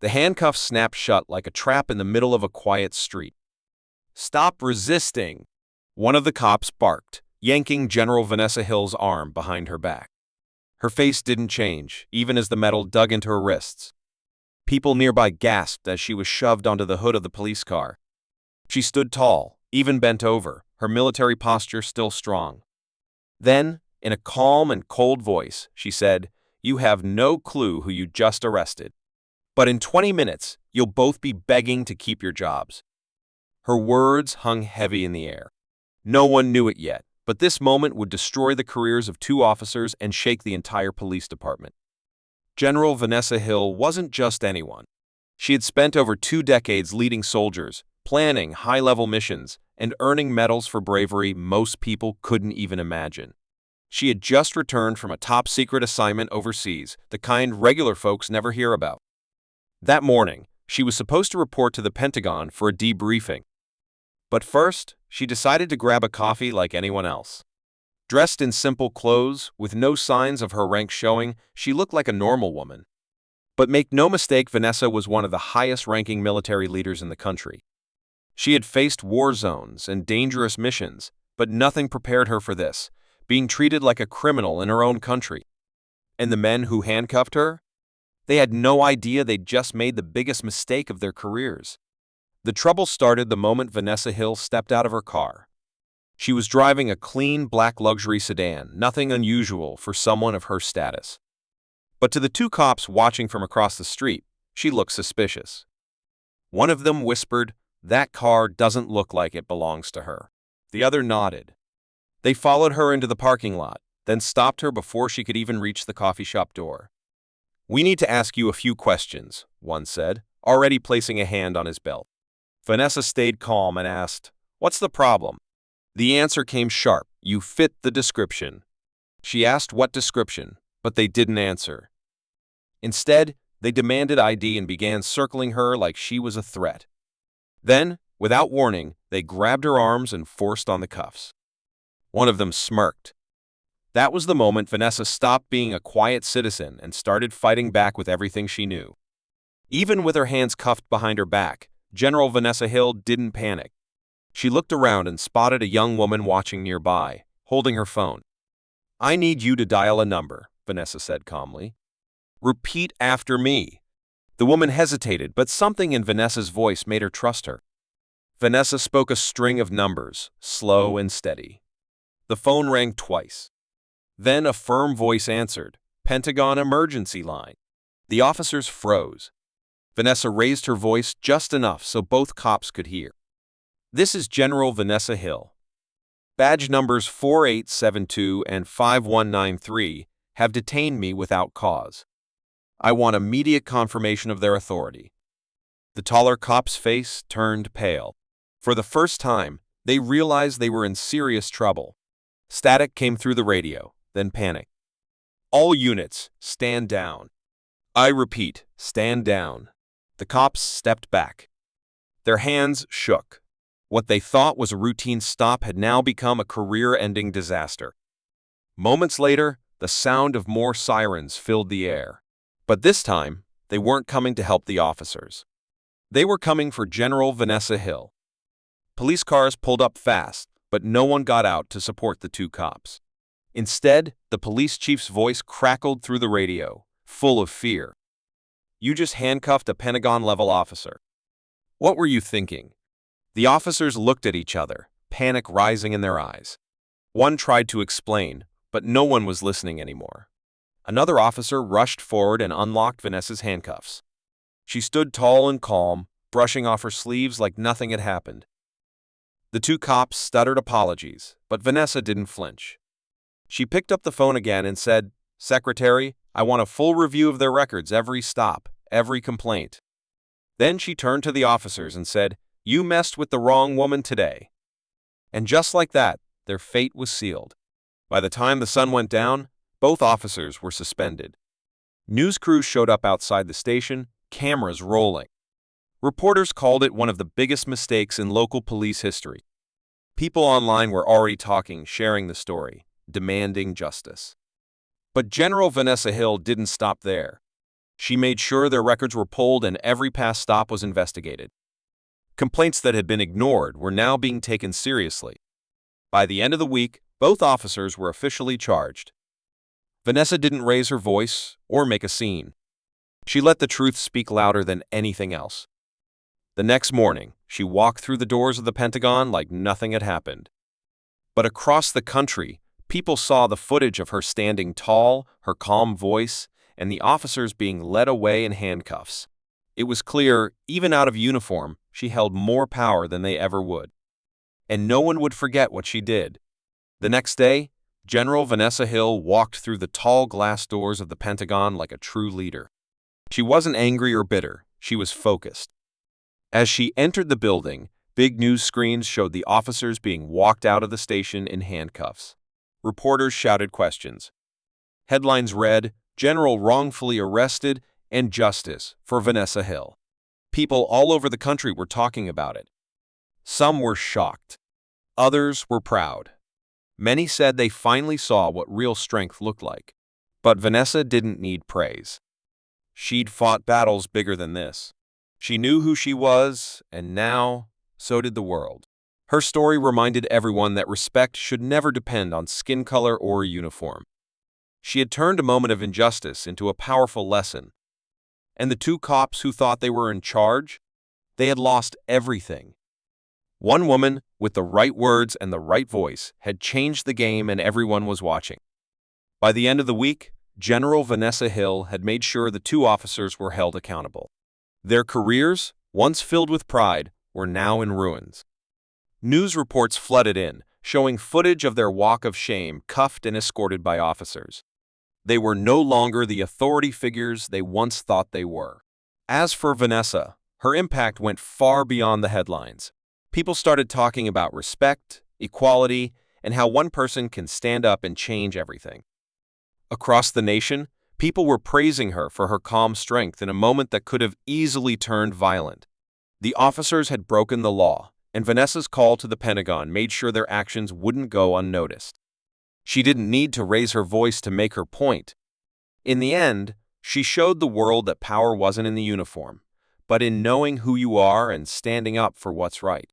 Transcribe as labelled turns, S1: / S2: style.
S1: The handcuffs snapped shut like a trap in the middle of a quiet street. "Stop resisting!" One of the cops barked, yanking General Vanessa Hill's arm behind her back. Her face didn't change, even as the metal dug into her wrists. People nearby gasped as she was shoved onto the hood of the police car. She stood tall, even bent over, her military posture still strong. Then, in a calm and cold voice, she said, "You have no clue who you just arrested. But in 20 minutes, you'll both be begging to keep your jobs." Her words hung heavy in the air. No one knew it yet, but this moment would destroy the careers of two officers and shake the entire police department. General Vanessa Hill wasn't just anyone. She had spent over 2 decades leading soldiers, planning high-level missions, and earning medals for bravery most people couldn't even imagine. She had just returned from a top-secret assignment overseas, the kind regular folks never hear about. That morning, she was supposed to report to the Pentagon for a debriefing. But first, she decided to grab a coffee like anyone else. Dressed in simple clothes, with no signs of her rank showing, she looked like a normal woman. But make no mistake, Vanessa was one of the highest-ranking military leaders in the country. She had faced war zones and dangerous missions, but nothing prepared her for this, being treated like a criminal in her own country. And the men who handcuffed her? They had no idea they'd just made the biggest mistake of their careers. The trouble started the moment Vanessa Hill stepped out of her car. She was driving a clean black luxury sedan, nothing unusual for someone of her status. But to the two cops watching from across the street, she looked suspicious. One of them whispered, "That car doesn't look like it belongs to her." The other nodded. They followed her into the parking lot, then stopped her before she could even reach the coffee shop door. "We need to ask you a few questions," one said, already placing a hand on his belt. Vanessa stayed calm and asked, "What's the problem?" The answer came sharp, "You fit the description." She asked what description, but they didn't answer. Instead, they demanded ID and began circling her like she was a threat. Then, without warning, they grabbed her arms and forced on the cuffs. One of them smirked. That was the moment Vanessa stopped being a quiet citizen and started fighting back with everything she knew. Even with her hands cuffed behind her back, General Vanessa Hill didn't panic. She looked around and spotted a young woman watching nearby, holding her phone. "I need you to dial a number," Vanessa said calmly. "Repeat after me." The woman hesitated, but something in Vanessa's voice made her trust her. Vanessa spoke a string of numbers, slow and steady. The phone rang twice. Then a firm voice answered, "Pentagon emergency line." The officers froze. Vanessa raised her voice just enough so both cops could hear. "This is General Vanessa Hill. Badge numbers 4872 and 5193 have detained me without cause. I want immediate confirmation of their authority." The taller cop's face turned pale. For the first time, they realized they were in serious trouble. Static came through the radio, then panic. "All units, stand down. I repeat, stand down." The cops stepped back. Their hands shook. What they thought was a routine stop had now become a career-ending disaster. Moments later, the sound of more sirens filled the air. But this time, they weren't coming to help the officers. They were coming for General Vanessa Hill. Police cars pulled up fast, but no one got out to support the two cops. Instead, the police chief's voice crackled through the radio, full of fear. "You just handcuffed a Pentagon-level officer. What were you thinking?" The officers looked at each other, panic rising in their eyes. One tried to explain, but no one was listening anymore. Another officer rushed forward and unlocked Vanessa's handcuffs. She stood tall and calm, brushing off her sleeves like nothing had happened. The two cops stuttered apologies, but Vanessa didn't flinch. She picked up the phone again and said, "Secretary, I want a full review of their records, every stop, every complaint." Then she turned to the officers and said, "You messed with the wrong woman today." And just like that, their fate was sealed. By the time the sun went down, both officers were suspended. News crews showed up outside the station, cameras rolling. Reporters called it one of the biggest mistakes in local police history. People online were already talking, sharing the story, demanding justice. But General Vanessa Hill didn't stop there. She made sure their records were pulled and every past stop was investigated. Complaints that had been ignored were now being taken seriously. By the end of the week, both officers were officially charged. Vanessa didn't raise her voice or make a scene. She let the truth speak louder than anything else. The next morning, she walked through the doors of the Pentagon like nothing had happened. But across the country, people saw the footage of her standing tall, her calm voice, and the officers being led away in handcuffs. It was clear, even out of uniform, she held more power than they ever would. And no one would forget what she did. The next day, General Vanessa Hill walked through the tall glass doors of the Pentagon like a true leader. She wasn't angry or bitter, she was focused. As she entered the building, big news screens showed the officers being walked out of the station in handcuffs. Reporters shouted questions. Headlines read, "General wrongfully arrested," and "Justice for Vanessa Hill." People all over the country were talking about it. Some were shocked. Others were proud. Many said they finally saw what real strength looked like. But Vanessa didn't need praise. She'd fought battles bigger than this. She knew who she was, and now, so did the world. Her story reminded everyone that respect should never depend on skin color or uniform. She had turned a moment of injustice into a powerful lesson. And the two cops who thought they were in charge, they had lost everything. One woman, with the right words and the right voice, had changed the game and everyone was watching. By the end of the week, General Vanessa Hill had made sure the two officers were held accountable. Their careers, once filled with pride, were now in ruins. News reports flooded in, showing footage of their walk of shame, cuffed and escorted by officers. They were no longer the authority figures they once thought they were. As for Vanessa, her impact went far beyond the headlines. People started talking about respect, equality, and how one person can stand up and change everything. Across the nation, people were praising her for her calm strength in a moment that could have easily turned violent. The officers had broken the law, and Vanessa's call to the Pentagon made sure their actions wouldn't go unnoticed. She didn't need to raise her voice to make her point. In the end, she showed the world that power wasn't in the uniform, but in knowing who you are and standing up for what's right.